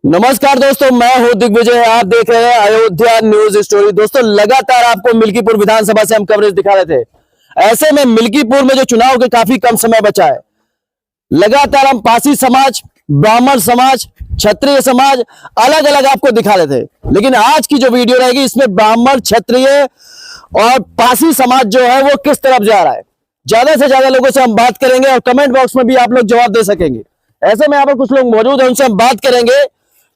नमस्कार दोस्तों, मैं हूं दिग्विजय। आप देख रहे हैं अयोध्या न्यूज स्टोरी। दोस्तों, लगातार आपको मिल्कीपुर विधानसभा से हम कवरेज दिखा रहे थे। ऐसे में मिल्कीपुर में जो चुनाव के काफी कम समय बचा है, लगातार हम पासी समाज, ब्राह्मण समाज, क्षत्रिय समाज अलग अलग आपको दिखा रहे थे। लेकिन आज की जो वीडियो रहेगी, इसमें ब्राह्मण, क्षत्रिय और पासी समाज जो है वो किस तरफ जा रहा है, ज्यादा से ज्यादा लोगों से हम बात करेंगे और कमेंट बॉक्स में भी आप लोग जवाब दे सकेंगे। ऐसे में यहाँ पर कुछ लोग मौजूद हैं, उनसे हम बात करेंगे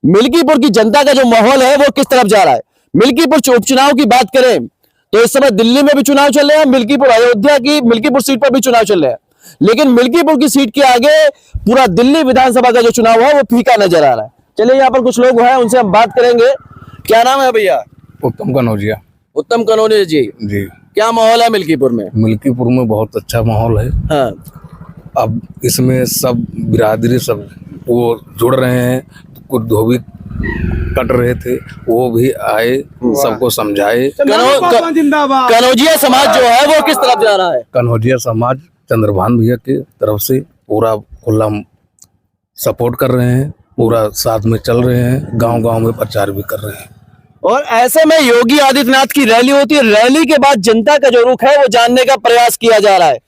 मिल्कीपुर की जनता का जो माहौल है वो किस तरफ जा रहा है। मिल्कीपुर उपचुनाव की बात करें तो इस समय दिल्ली में भी चुनाव चल रहे हैं, मिल्कीपुर अयोध्या की मिल्कीपुर सीट पर भी चुनाव चल रहे हैं। लेकिन मिल्कीपुर की सीट के आगे पूरा दिल्ली विधानसभा का जो चुनाव है वो फीका नजर आ रहा है। चलिए, यहाँ पर कुछ लोग हैं, उनसे हम बात करेंगे। क्या नाम है भैया? उत्तम कनौजिया। उत्तम कनौजिया जी। क्या माहौल है मिल्कीपुर में? मिल्कीपुर में बहुत अच्छा माहौल है। हाँ। अब इसमें सब बिरादरी सब वो जुड़ रहे हैं। कुछ धोबी कट रहे थे, वो भी आए, सबको समझाए। कनौजिया समाज जो है वो किस तरफ जा रहा है? कनौजिया समाज चंद्रभान भैया की तरफ से पूरा खुला सपोर्ट कर रहे हैं, पूरा साथ में चल रहे हैं, गांव-गांव में प्रचार भी कर रहे हैं। और ऐसे में योगी आदित्यनाथ की रैली होती है, रैली के बाद जनता का जो रुख है वो जानने का प्रयास किया जा रहा है।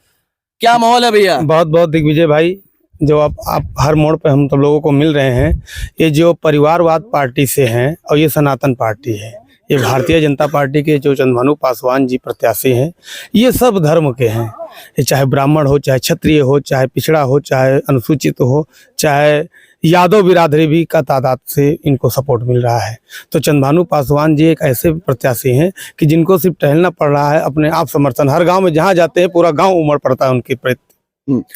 क्या माहौल है भैया? बहुत बहुत दिग्विजय भाई, जो आप हर मोड़ पे हम सब लोगों को मिल रहे हैं, ये जो परिवारवाद पार्टी से हैं और ये सनातन पार्टी है, ये भारतीय जनता पार्टी के जो चंद्रभानु पासवान जी प्रत्याशी हैं, ये सब धर्म के हैं। ये चाहे ब्राह्मण हो, चाहे क्षत्रिय हो, चाहे पिछड़ा हो, चाहे अनुसूचित हो, चाहे यादव बिरादरी भी का तादाद से इनको सपोर्ट मिल रहा है। तो चंद्रभानु पासवान जी एक ऐसे प्रत्याशी हैं कि जिनको सिर्फ टहलना पड़ रहा है, अपने आप समर्थन हर गांव में जहां जाते हैं पूरा गांव उमड़ पड़ता है उनके प्रति।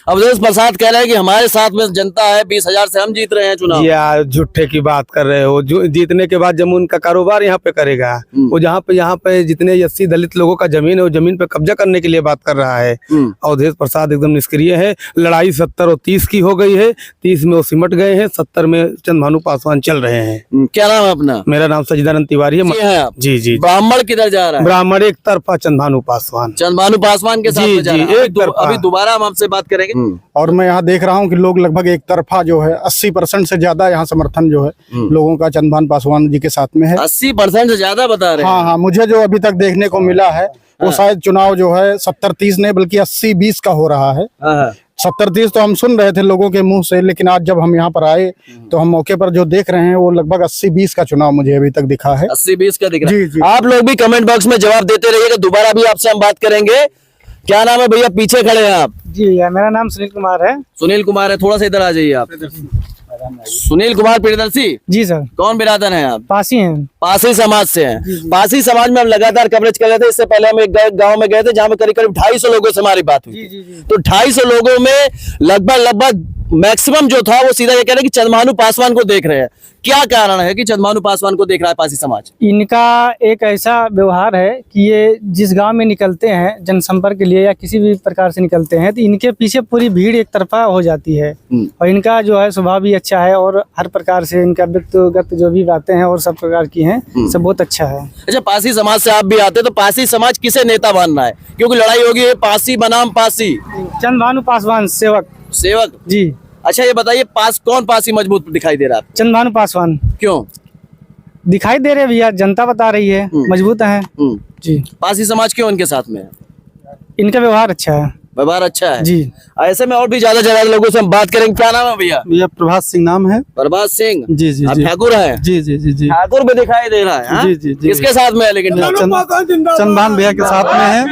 अवधेश प्रसाद कह रहे हैं कि हमारे साथ में जनता है, 20,000 से हम जीत रहे हैं चुनाव। यार झूठे की बात कर रहे हो। जो जीतने के बाद जब उनका कारोबार यहाँ पे करेगा, वो यहाँ पे जितने 80 दलित लोगों का जमीन है, वो जमीन पे कब्जा करने के लिए बात कर रहा है। अवधेश प्रसाद एकदम निष्क्रिय है। लड़ाई 70 और 30 की हो गई है, 30 में वो सिमट गए हैं, 70 में चंद्रभानु पासवान चल रहे हैं। क्या नाम है अपना? मेरा नाम सचिदानंद तिवारी है। जी जी। ब्राह्मण किधर जा रहा है? ब्राह्मण एक तरफा चंद्रभानु पासवान। चंद्रभानु पासवान के साथ में जा रहा है। अभी दोबारा हम आपसे बात करेंगे। और मैं यहाँ देख रहा हूँ कि लोग लगभग एक तरफा जो है 80% से ज्यादा यहाँ समर्थन जो है लोगों का चंद्रभानु पासवान जी के साथ में है। 80% से ज्यादा बता रहे हैं? हाँ, मुझे जो अभी तक देखने को मिला है वो शायद चुनाव जो है 70-30 नहीं बल्कि 80-20 का हो रहा है। 70-30 तो हम सुन रहे थे लोगों के मुंह से, लेकिन आज जब हम यहाँ पर आए तो हम मौके पर जो देख रहे हैं वो लगभग 80-20 का चुनाव मुझे अभी तक दिखा है। 80-20 का दिख रहा है। जी जी। आप लोग भी कमेंट बॉक्स में जवाब देते रहिएगा, दोबारा भी आपसे हम बात करेंगे। क्या नाम है भैया? पीछे खड़े हैं आप। जी, मेरा नाम सुनील कुमार है। सुनील कुमार है, थोड़ा सा इधर आ जाइए आप। सुनील कुमार प्रियदर्शी जी सर। कौन बिरादर हैं आप? पासी हैं। पासी समाज से हैं। पासी समाज में हम लगातार कवरेज कर रहे थे। इससे पहले हम एक गांव में गए थे जहां पे करीब 250 लोगों से हमारी बात हुई। तो 250 लोगों में लगभग मैक्सिमम जो था वो सीधा ये कह रहे हैं कि चंद्रभानु पासवान को देख रहे हैं। क्या कारण है कि चंद्रभानु पासवान को देख रहा है पासी समाज? इनका एक ऐसा व्यवहार है कि ये जिस गांव में निकलते हैं जनसंपर्क के लिए या किसी भी प्रकार से निकलते हैं, तो इनके पीछे पूरी भीड़ एक तरफा हो जाती है। और इनका जो है स्वभाव भी अच्छा है और हर प्रकार से इनका व्यक्तिगत जो भी बातें हैं और सब प्रकार की हैं, सब बहुत अच्छा है। अच्छा, पासी समाज से आप भी आते, तो पासी समाज किसे नेता मानना है? क्योंकि लड़ाई होगी है पासी बनाम पासी। चंद्रभानु पासवान सेवक जी। अच्छा, ये बताइए कौन पासी मजबूत दिखाई दे रहा है? चंद्रभानु पासवान। क्यों दिखाई दे रहे भैया? जनता बता रही है मजबूत है जी। पासी समाज क्यों इनके साथ में है? इनका व्यवहार अच्छा है। व्यवहार अच्छा है जी। ऐसे में और भी ज्यादा लोगों से हम बात करेंगे। क्या नाम है भैया? भैया प्रभात सिंह नाम है। प्रभात सिंह जी जी। आप ठाकुर है? जी जी जी जी। ठाकुर भी दिखाई दे रहा है। जी जी जी। किसके साथ में है? लेकिन चंद्रभानु भैया के साथ में है,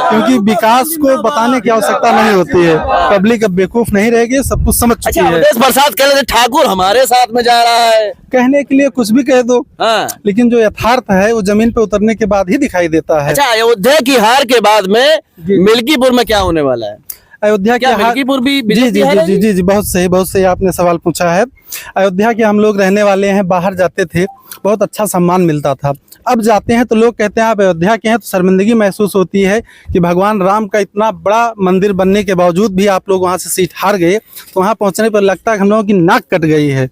क्योंकि विकास को बताने की आवश्यकता नहीं होती है। पब्लिक अब बेवकूफ नहीं रहेगी, सब कुछ समझ चुकी है। अवधेश प्रसाद कह रहे थे ठाकुर हमारे साथ में जा रहा है। कहने के लिए कुछ भी कह दो, लेकिन जो यथार्थ है वो जमीन पे उतरने के बाद ही दिखाई देता है। अच्छा, अयोध्या की हार के बाद में मिल्कीपुर में क्या होने वाला है? अयोध्या के मिल्कीपुर भी जी जी जी जी जी बहुत सही आपने सवाल पूछा है। अयोध्या के हम लोग रहने वाले हैं, बाहर जाते थे बहुत अच्छा सम्मान मिलता था। अब जाते हैं तो लोग कहते हैं आप अयोध्या के हैं, तो शर्मिंदगी महसूस होती है कि भगवान राम का इतना बड़ा मंदिर बनने के बावजूद भी आप लोग वहां से सीट हार गए। तो वहां पहुंचने पर लगता है हम लोगों की नाक कट गई है।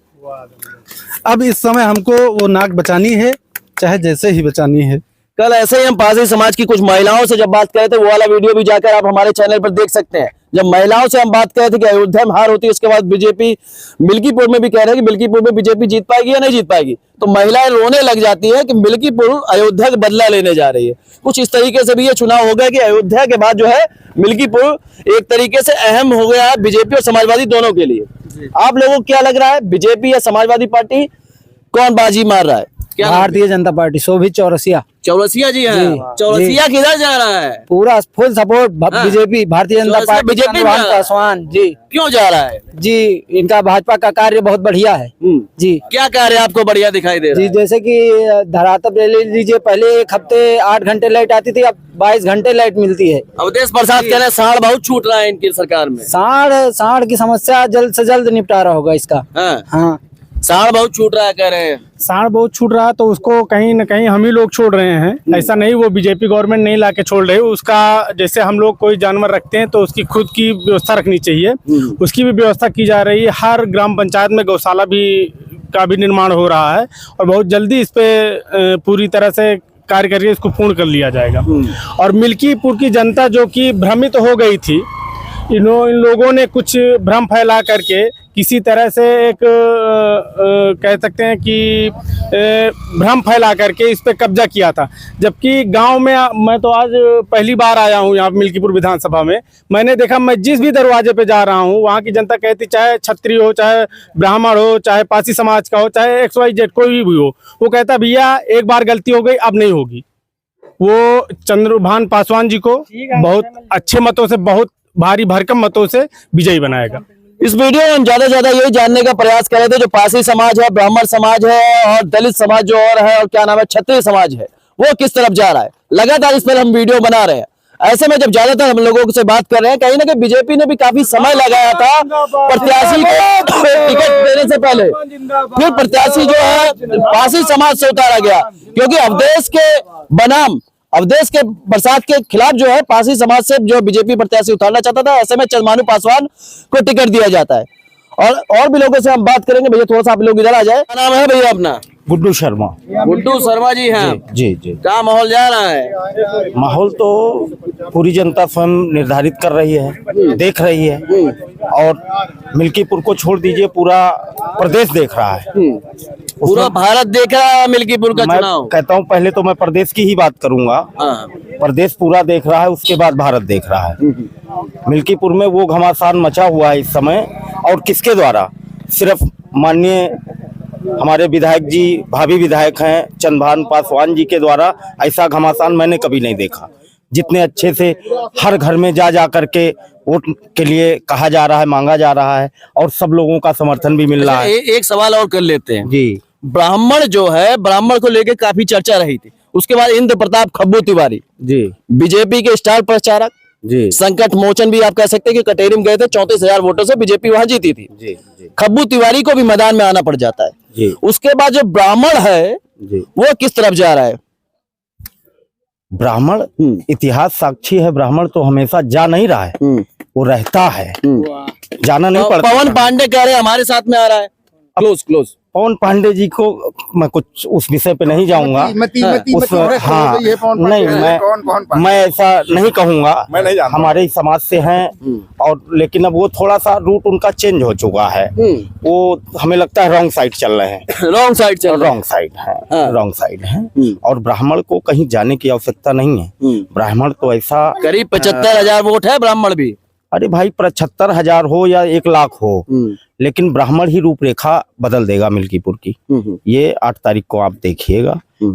अब इस समय हमको वो नाक बचानी है, चाहे जैसे ही बचानी है। कल ऐसे ही हम पासी समाज की कुछ महिलाओं से जब बात कर रहे थे, वो वाला वीडियो भी जाकर आप हमारे चैनल पर देख सकते हैं, जब महिलाओं से हम बात कर रहे थे कि अयोध्या में हार होती है, उसके बाद बीजेपी मिल्कीपुर में भी कह रहे हैं कि मिल्कीपुर में बीजेपी जीत पाएगी या नहीं जीत पाएगी, तो महिलाएं रोने लग जाती है कि मिल्कीपुर अयोध्या का बदला लेने जा रही है। कुछ इस तरीके से भी ये चुनाव हो गया कि अयोध्या के बाद जो है मिल्कीपुर एक तरीके से अहम हो गया है बीजेपी और समाजवादी दोनों के लिए। आप लोगों को क्या लग रहा है, बीजेपी या समाजवादी पार्टी कौन बाजी मार रहा है? क्या भारतीय जनता पार्टी, शोभित चौरसिया। चौरसिया जी हैं। चौरसिया किधर जा रहा है? पूरा full support BJP, Bharatiya Janata Chaurasia party, BJP में? पासवान जी। क्यों जा रहा है जी, इनका भाजपा का कार्य बहुत बढ़िया है जी। क्या कार्य आपको बढ़िया दिखाई दे रहा जी, है? जैसे कि धरातल ले लीजिए, पहले एक हफ्ते 8 घंटे लाइट आती थी, अब 22 घंटे लाइट मिलती है। अवधेश प्रसाद कह रहे हैं सांड बहुत छूट रहा है इनकी सरकार में। सांड की समस्या जल्द से जल्द निपटारा होगा इसका। हाँ, सांड बहुत छूट रहा है कह रहे हैं। सांड बहुत छूट रहा है तो उसको कहीं न कहीं हम ही लोग छोड़ रहे हैं। ऐसा नहीं वो बीजेपी गवर्नमेंट नहीं लाके छोड़ रही, उसका जैसे हम लोग कोई जानवर रखते हैं तो उसकी खुद की व्यवस्था रखनी चाहिए, उसकी भी व्यवस्था की जा रही है। हर ग्राम पंचायत में गौशाला का भी निर्माण हो रहा है और बहुत जल्दी इस पे पूरी तरह से कार्य करके इसको पूर्ण कर लिया जाएगा। और मिल्कीपुर की जनता जो कि भ्रमित हो गई थी, इन लोगों ने कुछ भ्रम फैला करके किसी तरह से एक कह सकते हैं कि भ्रम फैला करके इस पे कब्जा किया था। जबकि गांव में मैं तो आज पहली बार आया हूं यहाँ मिल्कीपुर विधानसभा में, मैंने देखा मैं जिस भी दरवाजे पे जा रहा हूं वहाँ की जनता कहती, चाहे क्षत्रिय हो, चाहे ब्राह्मण हो, चाहे पासी समाज का हो, चाहे XYZ कोई भी हो, वो कहता भैया एक बार गलती हो गई अब नहीं होगी। वो चंद्रभान पासवान जी को बहुत अच्छे मतों से, बहुत भारी भरकम मतों से विजयी बनाएगा। इस वीडियो में हम ज्यादा से ज्यादा यही जानने का प्रयास कर रहे थे, जो पासी समाज है, ब्राह्मण समाज है और दलित समाज जो और है, और क्या नाम है, क्षत्रिय समाज है, वो किस तरफ जा रहा है। लगातार इस पर हम वीडियो बना रहे हैं। ऐसे में जब ज्यादातर हम लोगों से बात कर रहे हैं, कहीं ना कहीं बीजेपी ने भी काफी समय लगाया था प्रत्याशी को टिकट देने से पहले, फिर प्रत्याशी जो है पासी समाज से उतारा गया, क्योंकि अवधेश के प्रसाद के खिलाफ जो है पासी समाज से जो बीजेपी प्रत्याशी उतारना चाहता था। ऐसे में चंद्रभानु पासवान को टिकट दिया जाता है। और भी लोगों से हम बात करेंगे। भैया थोड़ा सा आप लोग इधर आ जाए। क्या नाम है भैया अपना? गुड्डू शर्मा। गुड्डू शर्मा जी हैं। जी जी। क्या माहौल जा रहा है? माहौल तो पूरी जनता स्वयं निर्धारित कर रही है, देख रही है, और मिल्कीपुर को छोड़ दीजिए पूरा प्रदेश देख रहा है, पूरा भारत देख रहा है मिल्कीपुर का मैं चुनाव। कहता हूँ पहले तो मैं प्रदेश की ही बात करूंगा। प्रदेश पूरा देख रहा है, उसके बाद भारत देख रहा है। मिल्कीपुर में वो घमासान मचा हुआ है इस समय, और किसके द्वारा? सिर्फ माननीय हमारे विधायक जी, भावी विधायक हैं चंद्रभान पासवान जी के द्वारा ऐसा घमासान मैंने कभी नहीं देखा। जितने अच्छे से हर घर में जा करके वोट के लिए कहा जा रहा है, मांगा जा रहा है, और सब लोगों का समर्थन भी मिल रहा है। एक सवाल और कर लेते हैं जी। ब्राह्मण जो है, ब्राह्मण को लेकर काफी चर्चा रही थी। उसके बाद इंद्र प्रताप खब्बू तिवारी जी बीजेपी के स्टार प्रचारक, जी, संकट मोचन भी आप कह सकते हैं कि कटेरी में गए थे, 34,000 वोटों से बीजेपी वहां जीती थी। जी जी खब्बू तिवारी को भी मैदान में आना पड़ जाता है जी। उसके बाद जो ब्राह्मण है जी, वो किस तरफ जा रहा है? ब्राह्मण इतिहास साक्षी है, ब्राह्मण तो हमेशा जा नहीं रहा है, वो रहता है, जाना नहीं पड़ता। पवन पांडे कह रहे हैं हमारे साथ में आ रहा है। क्लोज पवन पांडे जी को मैं कुछ उस विषय पे नहीं जाऊंगा। हाँ, नहीं, मैं ऐसा नहीं कहूंगा, हमारे ही समाज से हैं, और लेकिन अब वो थोड़ा सा रूट उनका चेंज हो चुका है। वो हमें लगता है रॉन्ग साइड चल रहे हैं। रॉन्ग साइड चल रहे हैं। रॉन्ग साइड है, रॉन्ग साइड है। और ब्राह्मण को कहीं जाने की आवश्यकता नहीं है। ब्राह्मण तो ऐसा करीब 75,000 वोट है ब्राह्मण भी। अरे भाई 75,000 हो या 1 लाख हो, लेकिन ब्राह्मण ही रूपरेखा बदल देगा मिल्कीपुर की। ये 8 तारीख को आप देखिएगा।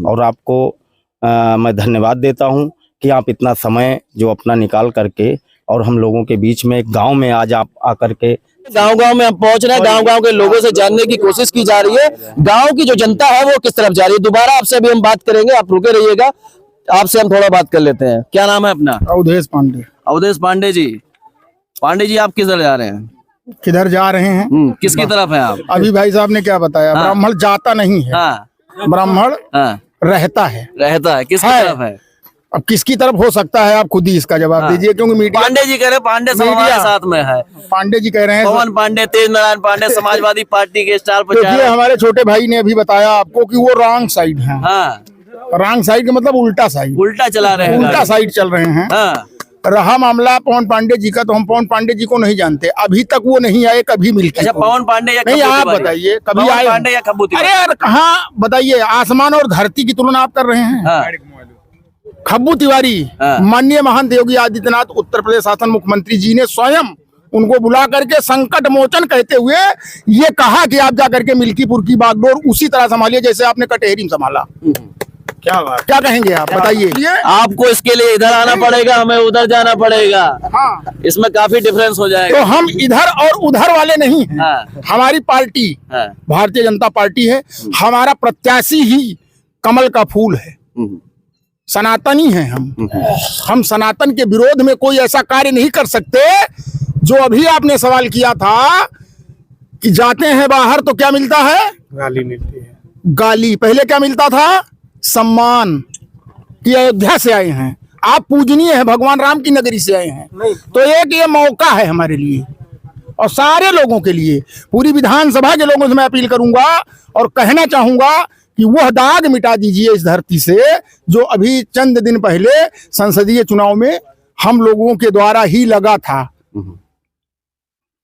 और आपको मैं धन्यवाद देता हूं कि आप इतना समय जो अपना निकाल करके और हम लोगों के बीच में गांव में आज आप आकर के, गांव में हम पहुंच रहे हैं, गांव के लोगों से जानने की कोशिश की जा रही है गांव की जो जनता है वो किस तरफ जा रही है। दोबारा आपसे अभी हम बात करेंगे, आप रुके रहिएगा, आपसे हम थोड़ा बात कर लेते हैं। क्या नाम है अपना? अवधेश पांडे। अवधेश पांडे जी। पांडे जी आप किधर जा रहे हैं? किधर जा रहे हैं? किसकी तरफ है आप? अभी भाई साहब ने क्या बताया, ब्राह्मण जाता नहीं है, ब्राह्मण रहता है। रहता है किसकी तरफ है? अब किसकी तरफ हो सकता है, आप खुद ही इसका जवाब दीजिए, क्योंकि मीडिया। पांडे जी कह रहे हैं पांडे हमारे साथ में है। पांडे जी कह रहे हैं, पवन पांडे, तेज नारायण पांडे, समाजवादी पार्टी के स्टार प्रचारक। हमारे छोटे भाई ने अभी बताया आपको कि वो रॉन्ग साइड है। हाँ, रॉन्ग साइड का मतलब उल्टा साइड, उल्टा चला रहे हैं, उल्टा साइड चल रहे हैं। रहा मामला पवन पांडे जी का, तो हम पवन पांडे जी को नहीं जानते, अभी तक वो नहीं आए कभी मिलके। अच्छा, पवन पांडे या नहीं, खब्बू आप तिवारी? बताइए कभी पवन आए? पांडे या खब्बू तिवारी? अरे यार कहाँ बताइए, आसमान और धरती की तुलना आप कर रहे हैं। हाँ, खब्बू तिवारी, हाँ। माननीय महंत योगी आदित्यनाथ उत्तर प्रदेश शासन मुख्यमंत्री जी ने स्वयं उनको बुला करके संकट मोचन कहते हुए ये कहा कि आप जा करके मिल्कीपुर की बागडोर उसी तरह संभालिए जैसे आपने कटहरी में संभाला। क्या बात, क्या कहेंगे आप बताइए। आपको इसके लिए इधर आना पड़ेगा, हमें उधर जाना पड़ेगा। हाँ, इसमें काफी डिफरेंस हो तो जाएगा। हम इधर और उधर वाले नहीं हैं। हाँ, हमारी पार्टी हाँ, भारतीय जनता पार्टी है, हमारा प्रत्याशी ही कमल का फूल है, सनातनी है हम सनातन के विरोध में कोई ऐसा कार्य नहीं कर सकते। जो अभी आपने सवाल किया था कि जाते हैं बाहर तो क्या मिलता है, गाली मिलती है। गाली। पहले क्या मिलता था, सम्मान। कि अयोध्या से आए हैं आप, पूजनीय है, भगवान राम की नगरी से आए हैं, तो एक ये मौका है हमारे लिए और सारे लोगों के लिए, पूरी विधानसभा के लोगों से मैं अपील करूंगा और कहना चाहूंगा कि वह दाग मिटा दीजिए इस धरती से जो अभी चंद दिन पहले संसदीय चुनाव में हम लोगों के द्वारा ही लगा था।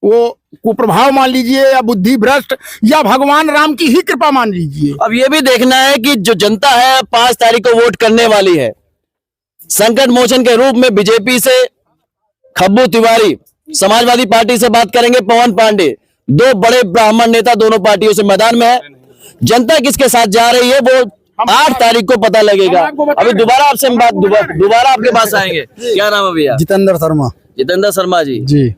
वो कुप्रभाव मान लीजिए या बुद्धि भ्रष्ट या भगवान राम की ही कृपा मान लीजिए। अब ये भी देखना है कि जो जनता है 5 तारीख को वोट करने वाली है, संकट मोचन के रूप में बीजेपी से खब्बू तिवारी, समाजवादी पार्टी से बात करेंगे पवन पांडे, 2 बड़े ब्राह्मण नेता दोनों पार्टियों से मैदान में है। जनता किसके साथ जा रही है वो 8 तारीख को पता लगेगा। अभी दोबारा आपसे हम बात दोबारा आपके पास आएंगे। क्या नाम है भैया? जितेंद्र शर्मा। जितेंद्र शर्मा जी, जी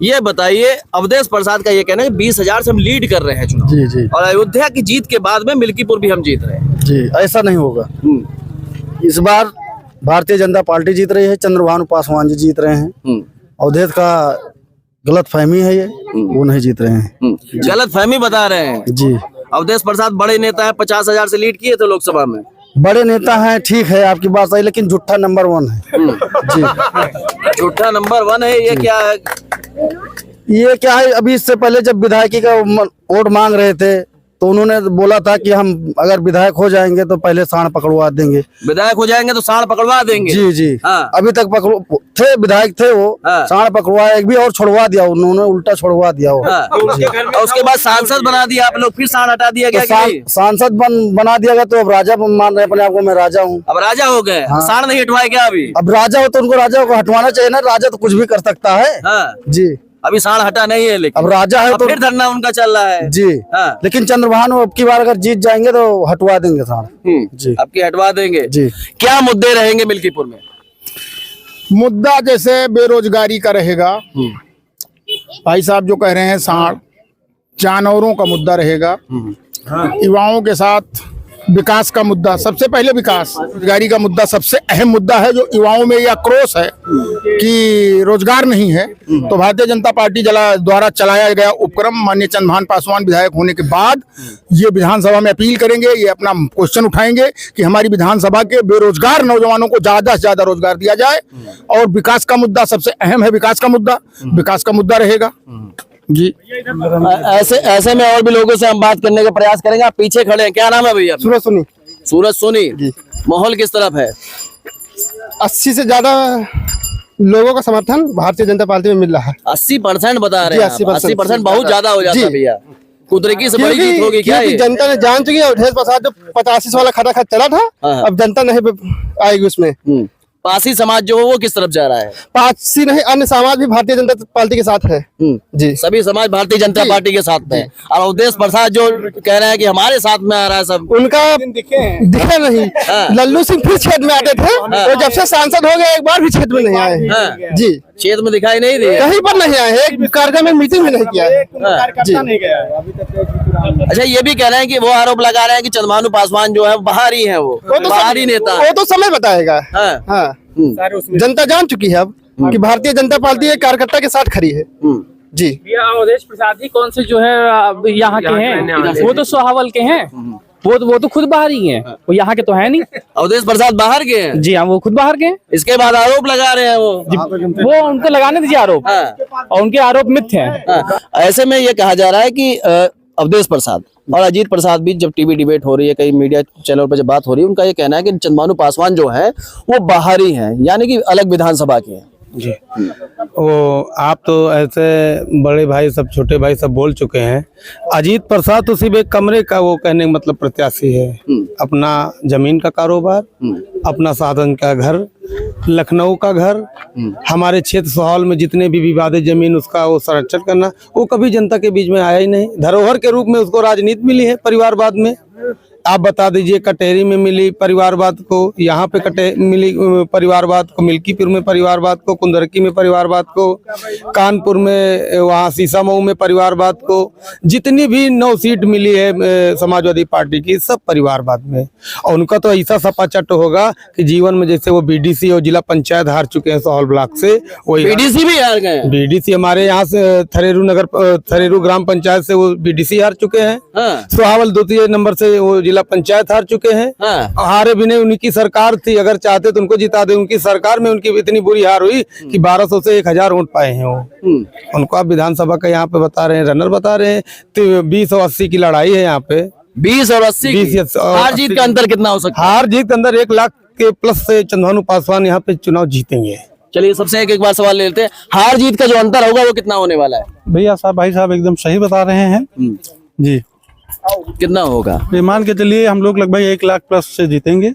ये बताइए, अवधेश प्रसाद का ये कहना है 20,000 से हम लीड कर रहे हैं चुनाव, जी जी और अयोध्या की जीत के बाद में मिल्कीपुर भी हम जीत रहे हैं। जी, ऐसा नहीं होगा। इस बार भारतीय जनता पार्टी जीत रही है, चंद्रभानु पासवान जी जीत रहे हैं। अवधेश का गलत फहमी है, ये वो नहीं जीत रहे हैं। गलत फहमी बता रहे हैं जी, अवधेश प्रसाद बड़े नेता है, 50,000 से लीड किए थे लोकसभा में। बड़े नेता हैं, ठीक है आपकी बात सही, लेकिन झूठा नंबर 1 है। जी, झूठा नंबर 1 है। ये क्या है? ये क्या है, अभी इससे पहले जब विधायकी का वोट मांग रहे थे तो उन्होंने बोला था कि हम अगर विधायक हो जाएंगे तो पहले सांड पकड़वा देंगे। विधायक हो जाएंगे तो सांड पकड़वा देंगे। जी जी, हाँ। अभी तक थे विधायक थे वो, हाँ। सांड पकड़वाया, एक भी और छोड़वा दिया उन्होंने, उल्टा छोड़वा दिया वो। हाँ। और उसके बाद सांसद बना दिया आप लोग, फिर सांड हटा दिया गया। तो सांसद बना दिया गया, तो अब राजा मान रहे अपने आप को, मैं राजा हूँ। अब राजा हो गए। हाँ। सांड नहीं हटवाए क्या अभी? अब राजा हो तो उनको राजा को हटवाना चाहिए ना, राजा तो कुछ भी कर सकता है। हाँ। जी, अभी सांड हटा नहीं है, लेकिन अब राजा है अब तो फिर धरना उनका चल रहा है। जी। हाँ। लेकिन चंद्रभानु अब की बार अगर जीत जाएंगे तो हटवा देंगे सांड। जी, अब की हटवा देंगे। जी। क्या मुद्दे रहेंगे मिल्कीपुर में? मुद्दा जैसे बेरोजगारी का रहेगा, भाई साहब जो कह रहे हैं सांड, जानवरों का मुद्दा रहेगा, युवाओं के साथ विकास का मुद्दा, सबसे पहले विकास, रोजगारी का मुद्दा सबसे अहम मुद्दा है। जो युवाओं में यह आक्रोश है कि रोजगार नहीं है, तो भारतीय जनता पार्टी द्वारा चलाया गया उपक्रम, माननीय चंद्रभानु पासवान विधायक होने के बाद ये विधानसभा में अपील करेंगे, ये अपना क्वेश्चन उठाएंगे कि हमारी विधानसभा के बेरोजगार नौजवानों को ज्यादा से ज्यादा रोजगार दिया जाए। और विकास का मुद्दा सबसे अहम है, विकास का मुद्दा रहेगा। जी, ऐसे में और भी लोगों से हम बात करने का प्रयास करेंगे। आप पीछे खड़े हैं, क्या नाम है भैया? सूरज सोनी। सूरज सोनी। माहौल किस तरफ है? 80 से ज्यादा लोगों का समर्थन भारतीय जनता पार्टी में मिल रहा है। 80% बता रहे हैं। 80% बहुत ज्यादा हो जाता है भैया। कुदरती से बड़ी जीत होगी क्या ये? जनता ने जान चुकी है, अवधेश प्रसाद जो 85 वाला खड़ा चला था, हाँ। अब जनता नहीं आएगी उसमें। पासी समाज जो है वो किस तरफ जा रहा है? पासी नहीं, अन्य समाज भी भारतीय जनता पार्टी के साथ है। जी, सभी समाज भारतीय जनता पार्टी के साथ है। और अवधेश प्रसाद जो कह रहे हैं कि हमारे साथ में आ रहा है सब, उनका दिखे नहीं। हाँ। लल्लू सिंह फिर क्षेत्र में आते थे, तो जब से सांसद हो गए एक बार भी क्षेत्र में नहीं आए। हाँ। जी, क्षेत्र में दिखाई नहीं दिए, कहीं पर नहीं आए, एक कार्यक्रम में मीटिंग भी नहीं किया है। जी, अच्छा ये भी कह रहे हैं कि वो आरोप लगा रहे हैं कि चंद्रभानु पासवान जो है बाहरी है, वो बाहरी नेता है। वो तो समय बताएगा। हाँ। हाँ, जनता जान चुकी है अब कि भारतीय जनता पार्टी एक कार्यकर्ता के साथ खड़ी है। जी, अवधेश प्रसाद जी कौन से जो है यहाँ के हैं, वो तो सोहावल के हैं, वो तो खुद बाहर ही हैं, वो यहाँ के तो है नहीं। अवधेश प्रसाद बाहर के हैं? जी हाँ, वो खुद बाहर के हैं। इसके बाद आरोप लगा रहे हैं वो उनको लगाने दीजिए आरोप। हाँ। और उनके आरोप मिथ्य हैं। हाँ। ऐसे में ये कहा जा रहा है कि अवधेश प्रसाद और अजीत प्रसाद भी जब टीवी डिबेट हो रही है, कई मीडिया चैनल पर जब बात हो रही है, उनका ये कहना है कि चंद्रभानु पासवान जो है वो बाहरी हैं, यानी कि अलग विधानसभा के हैं। जी। वो आप तो ऐसे बड़े भाई सब छोटे भाई सब बोल चुके हैं। अजीत प्रसाद तो सिर्फ एक कमरे का वो कहने का मतलब प्रत्याशी है। अपना जमीन का कारोबार, अपना साधन का घर, लखनऊ का घर, हमारे क्षेत्र सोहाल में जितने भी विवादित जमीन उसका वो संरक्षण करना, वो कभी जनता के बीच में आया ही नहीं। धरोहर के रूप में उसको राजनीति मिली है परिवारवाद में। आप बता दीजिए, कटेरी में मिली परिवारवाद को, यहाँ पे मिली परिवारवाद को, मिल्कीपुर में परिवारवाद को, कुंदरकी में परिवारवाद को, कानपुर में, वहाँ सीसामऊ में परिवारवाद को, जितनी भी 9 सीट मिली है समाजवादी पार्टी की, सब परिवारवाद में। और उनका तो ऐसा सपाचट होगा कि जीवन में जैसे वो बीडीसी और जिला पंचायत हार चुके हैं सोहल ब्लॉक से, वही बीडीसी भी हार गए। बीडीसी हमारे यहाँ से थरेरू ग्राम पंचायत से वो बीडीसी हार चुके हैं। सोहावल 2 नंबर से वो जिला पंचायत हार चुके हैं। हारे भी नहीं, उनकी सरकार थी, अगर चाहते तो उनको जिता दे। उनकी सरकार में उनकी इतनी बुरी हार हुई कि 1200 से 1000 वोट पाए हैं वो। उनको आप विधानसभा का यहाँ पे बता रहे हैं, रनर बता रहे हैं। तो 20 और 80 की लड़ाई है यहाँ पे। 20 और 80 हार जीत का अंतर कितना हो सकता है? हार जीत के अंदर 1 लाख के प्लस से चंद्रभानु पासवान यहाँ पे चुनाव जीतेंगे। चलिए सबसे एक बार सवाल ले लेते हैं, हार जीत का जो अंतर होगा वो कितना होने वाला है? भैया साहब, भाई साहब एकदम सही बता रहे हैं जी। कितना होगा? ये मान के चलिए हम लोग लगभग 1 लाख प्लस से जीतेंगे,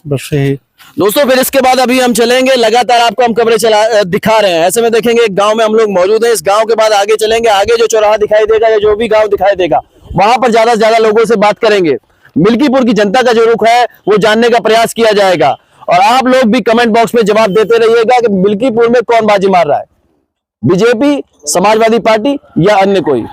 बस यही। दोस्तों फिर इसके बाद अभी हम चलेंगे, लगातार आपको हम कवरेज दिखा रहे हैं। ऐसे में देखेंगे एक गांव में हम लोग मौजूद हैं। इस गांव के बाद आगे चलेंगे, आगे जो चौराहा दिखाई देगा या जो भी गांव दिखाई देगा वहां पर ज्यादा से ज्यादा लोगों से बात करेंगे। मिल्कीपुर की जनता का जो रुख है वो जानने का प्रयास किया जाएगा। और आप लोग भी कमेंट बॉक्स में जवाब देते रहिएगा कि मिल्कीपुर में कौन बाजी मार रहा है, बीजेपी, समाजवादी पार्टी या अन्य कोई।